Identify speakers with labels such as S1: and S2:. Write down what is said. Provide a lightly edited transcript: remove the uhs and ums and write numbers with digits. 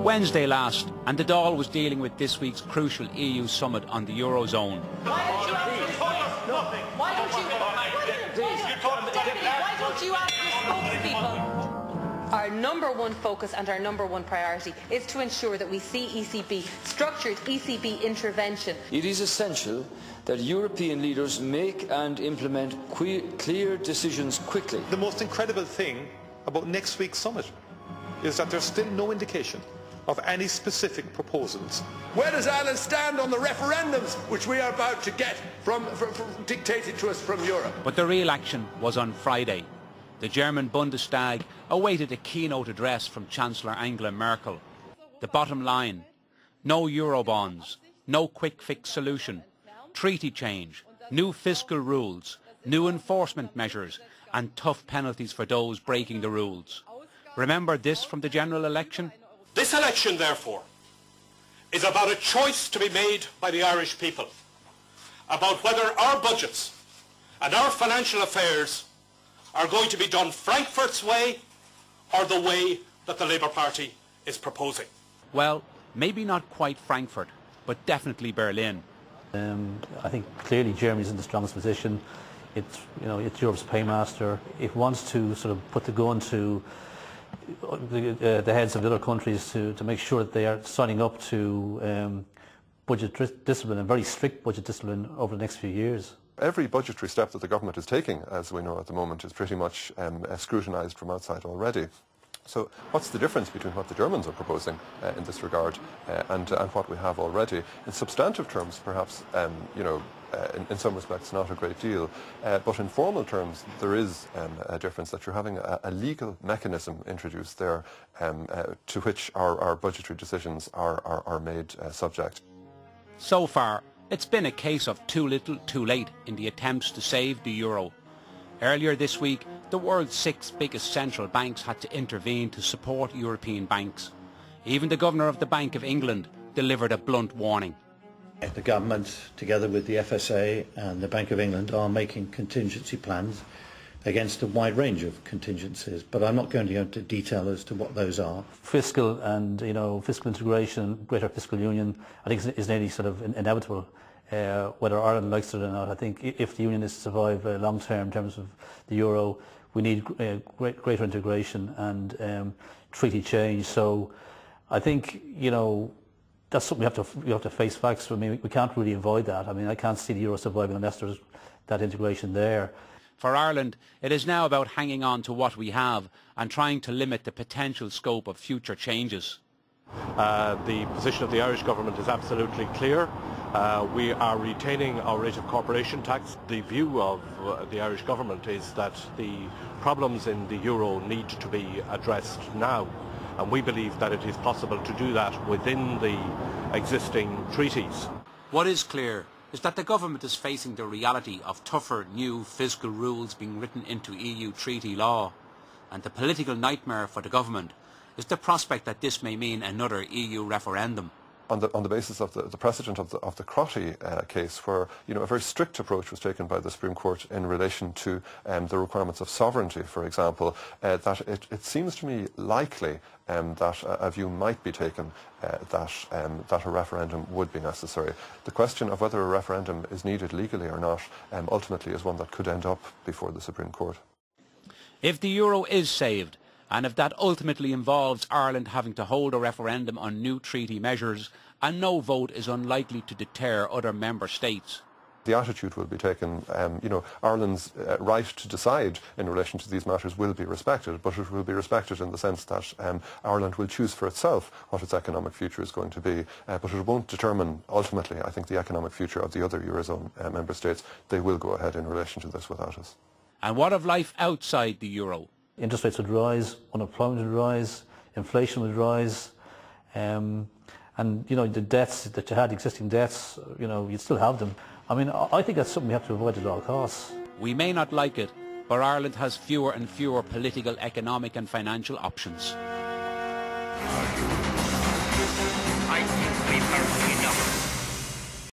S1: Wednesday last, and the Dáil was dealing with this week's crucial EU summit on the Eurozone.
S2: Why don't you ask your spokespeople? Our number one focus and our number one priority is to ensure that we see ECB, structured ECB intervention.
S3: It is essential that European leaders make and implement clear decisions quickly.
S4: The most incredible thing about next week's summit is that there's still no indication of any specific proposals.
S5: Where does Ireland stand on the referendums which we are about to get dictated to us from Europe?
S1: But the real action was on Friday. The German Bundestag awaited a keynote address from Chancellor Angela Merkel. The bottom line: no Eurobonds, no quick fix solution, treaty change, new fiscal rules, new enforcement measures and tough penalties for those breaking the rules. Remember this from the general election?
S6: This election, therefore, is about a choice to be made by the Irish people about whether our budgets and our financial affairs are going to be done Frankfurt's way or the way that the Labour Party is proposing.
S1: Well, maybe not quite Frankfurt, but definitely Berlin.
S7: I think clearly Germany's in the strongest position. It's Europe's paymaster. It wants to sort of put the gun to the heads of the other countries to make sure that they are signing up to budget discipline, and very strict budget discipline over the next few years.
S8: Every budgetary step that the government is taking, as we know at the moment, is pretty much scrutinised from outside already. So what's the difference between what the Germans are proposing in this regard and what we have already? In substantive terms, perhaps, in some respects not a great deal, but in formal terms there is a difference, that you're having a legal mechanism introduced there to which our budgetary decisions are made subject.
S1: So far, it's been a case of too little, too late in the attempts to save the euro. Earlier this week, the world's 6 biggest central banks had to intervene to support European banks. Even the Governor of the Bank of England delivered a blunt warning.
S9: The government, together with the FSA and the Bank of England, are making contingency plans against a wide range of contingencies, but I'm not going to go into detail as to what those are.
S7: Fiscal and fiscal integration, greater fiscal union, I think is nearly sort of inevitable. Whether Ireland likes it or not, I think if the union is to survive long term in terms of the euro, we need greater integration and treaty change. So I think that's something we have to face facts. I mean, we can't really avoid that. I mean, I can't see the euro surviving unless there's that integration there.
S1: For Ireland, it is now about hanging on to what we have and trying to limit the potential scope of future changes.
S6: The position of the Irish government is absolutely clear. We are retaining our rate of corporation tax. The view of the Irish government is that the problems in the euro need to be addressed now, and we believe that it is possible to do that within the existing treaties.
S1: What is clear is that the government is facing the reality of tougher new fiscal rules being written into EU treaty law, and the political nightmare for the government is the prospect that this may mean another EU referendum.
S8: On the basis of the precedent of the Crotty case, where a very strict approach was taken by the Supreme Court in relation to the requirements of sovereignty, for example, that it seems to me likely that a view might be taken that a referendum would be necessary. The question of whether a referendum is needed legally or not ultimately is one that could end up before the Supreme Court.
S1: If the euro is saved, and if that ultimately involves Ireland having to hold a referendum on new treaty measures, a no vote is unlikely to deter other member states.
S8: The attitude will be taken, Ireland's right to decide in relation to these matters will be respected, but it will be respected in the sense that Ireland will choose for itself what its economic future is going to be, but it won't determine ultimately, I think, the economic future of the other Eurozone member states. They will go ahead in relation to this without us.
S1: And what of life outside the euro?
S7: Interest rates would rise, unemployment would rise, inflation would rise, and the debts that you had, existing debts, you'd still have them. I mean, I think that's something we have to avoid at all costs.
S1: We may not like it, but Ireland has fewer and fewer political, economic and financial options.
S10: I think we